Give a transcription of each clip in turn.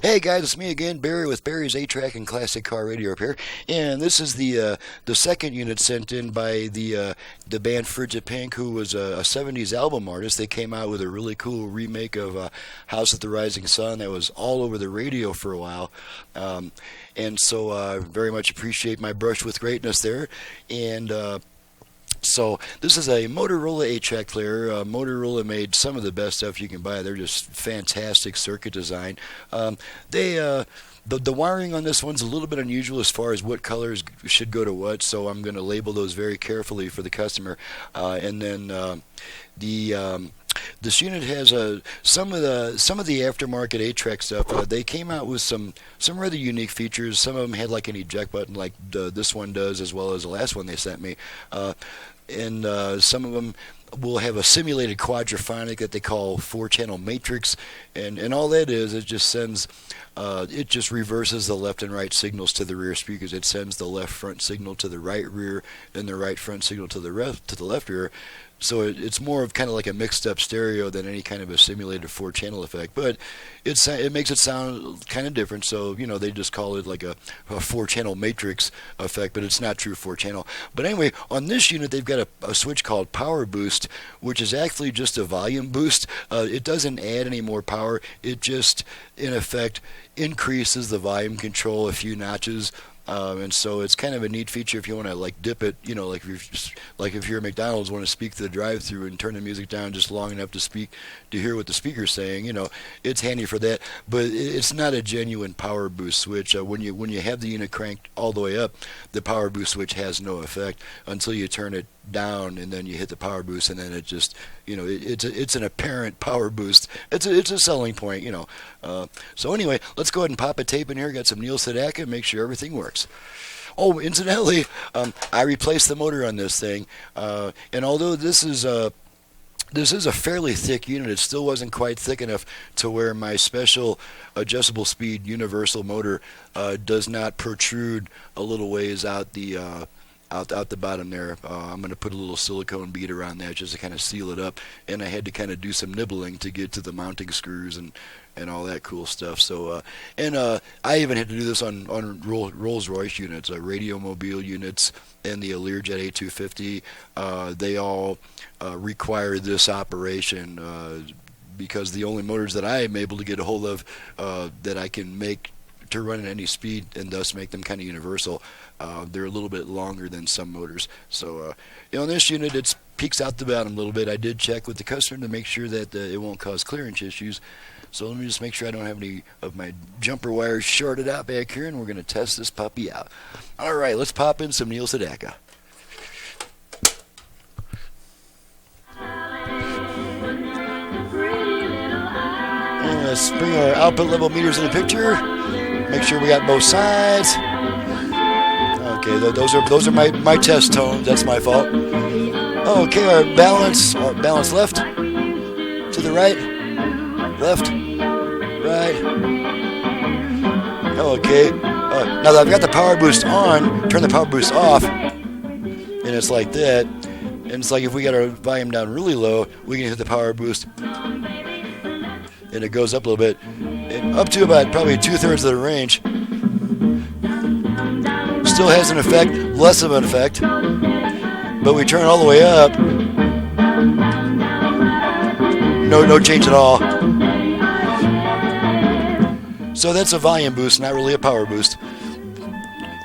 Hey guys, it's me again, Barry with Barry's 8-Track and Classic Car Radio Repair, and this is the second unit sent in by the band Frigid Pink, who was a '70s album artist. They came out with a really cool remake of House of the Rising Sun that was all over the radio for a while, and so very much appreciate my brush with greatness there, and. So this is a Motorola 8-track player. Motorola made some of the best stuff you can buy. They're just fantastic circuit design. The wiring on this one's a little bit unusual as far as what colors should go to what, so I'm going to label those very carefully for the customer. And then this unit has some of the aftermarket 8-track stuff. They came out with some rather unique features. Some of them had like an eject button, like this one does, as well as the last one they sent me. And some of them will have a simulated quadraphonic that they call 4-channel matrix, and all that is, it just sends, it just reverses the left and right signals to the rear speakers. It sends the left front signal to the right rear, and the right front signal to the left rear. So it's more of kind of like a mixed up stereo than any kind of a simulated 4-channel effect, but it makes it sound kind of different. So they just call it like a 4-channel matrix effect, but it's not true 4-channel. But anyway, on this unit they've got a switch called Power Boost, which is actually just a volume boost. It doesn't add any more power. It just in effect increases the volume control a few notches. And so it's kind of a neat feature if you want to like dip it, like if you're at McDonald's, want to speak to the drive-through and turn the music down just long enough to hear what the speaker's saying. It's handy for that. But it's not a genuine power boost switch. When you have the unit cranked all the way up, the power boost switch has no effect until you turn it down, and then you hit the power boost, and then it just it's an apparent power boost. It's a selling point. So anyway, let's go ahead and pop a tape in here. Got some Neil Sedaka, make sure everything works. Oh, incidentally, I replaced the motor on this thing, and although this is a fairly thick unit, it still wasn't quite thick enough to where my special adjustable speed universal motor does not protrude a little ways out the bottom there. I'm going to put a little silicone bead around that just to kind of seal it up, and I had to kind of do some nibbling to get to the mounting screws and all that cool stuff. So I even had to do this on Rolls-Royce units, Radiomobile units, and the Learjet A250. They all require this operation because the only motors that I am able to get a hold of that I can make to run at any speed and thus make them kind of universal, they're a little bit longer than some motors. So in this unit, it peaks out the bottom a little bit. I did check with the customer to make sure that it won't cause clearance issues. So let me just make sure I don't have any of my jumper wires shorted out back here, and we're going to test this puppy out. All right, let's pop in some Neil Sedaka. And let's bring our output level meters in the picture. Make sure we got both sides. Okay, those are my test tones. That's my fault. Okay, our balance left to the right, left, right. Okay. Now that I've got the power boost on, turn the power boost off, and it's like that. And it's like if we got our volume down really low, we can hit the power boost, and it goes up a little bit, and up to about probably 2/3 of the range. Still has an effect, less of an effect, but we turn it all the way up. No change at all. So that's a volume boost, not really a power boost.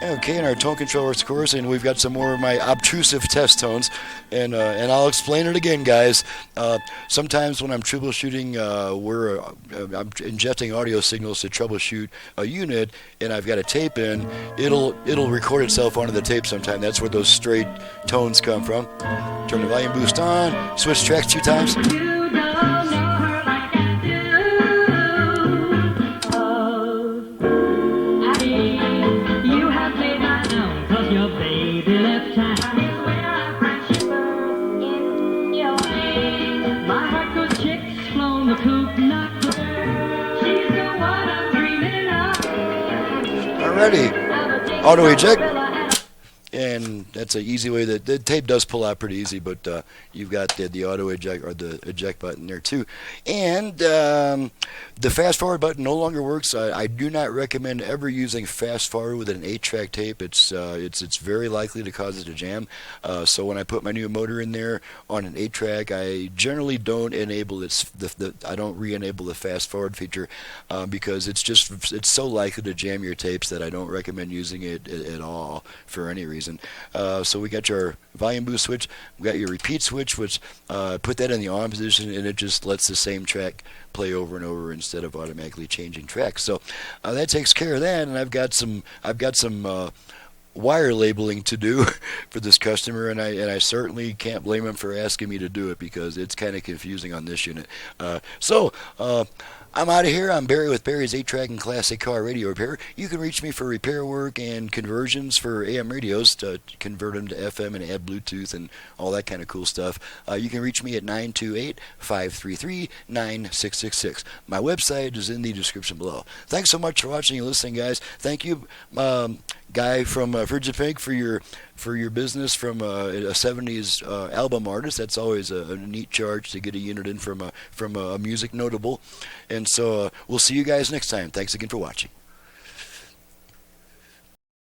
Okay, and our tone controller, of course, and we've got some more of my obtrusive test tones, and I'll explain it again, guys. Sometimes when I'm troubleshooting, I'm injecting audio signals to troubleshoot a unit, and I've got a tape in. It'll record itself onto the tape sometime. That's where those straight tones come from. Turn the volume boost on. Switch tracks 2 times. Alrighty, auto eject, and that's an easy way. That the tape does pull out pretty easy, but you've got the auto eject or the eject button there too, and the fast forward button no longer works. I do not recommend ever using fast forward with an 8-track tape. It's very likely to cause it to jam. So when I put my new motor in there on an 8-track, I generally don't enable I don't re-enable the fast forward feature because it's so likely to jam your tapes that I don't recommend using it at all for any reason. So we got your volume boost switch, we got your repeat switch, which put that in the on position, and it just lets the same track play over and over instead of automatically changing tracks. So that takes care of that, and I've got some wire labeling to do for this customer, and I certainly can't blame him for asking me to do it because it's kind of confusing on this unit. I'm out of here. I'm Barry with Barry's 8-Track and Classic Car Radio Repair. You can reach me for repair work and conversions for AM radios to convert them to FM and add Bluetooth and all that kind of cool stuff. You can reach me at 928-533-9666. My website is in the description below. Thanks so much for watching and listening, guys. Thank you, Guy from Frigid Pink, for your business from a 70s album artist. That's always a neat charge to get a unit in from a music notable. And so we'll see you guys next time. Thanks again for watching.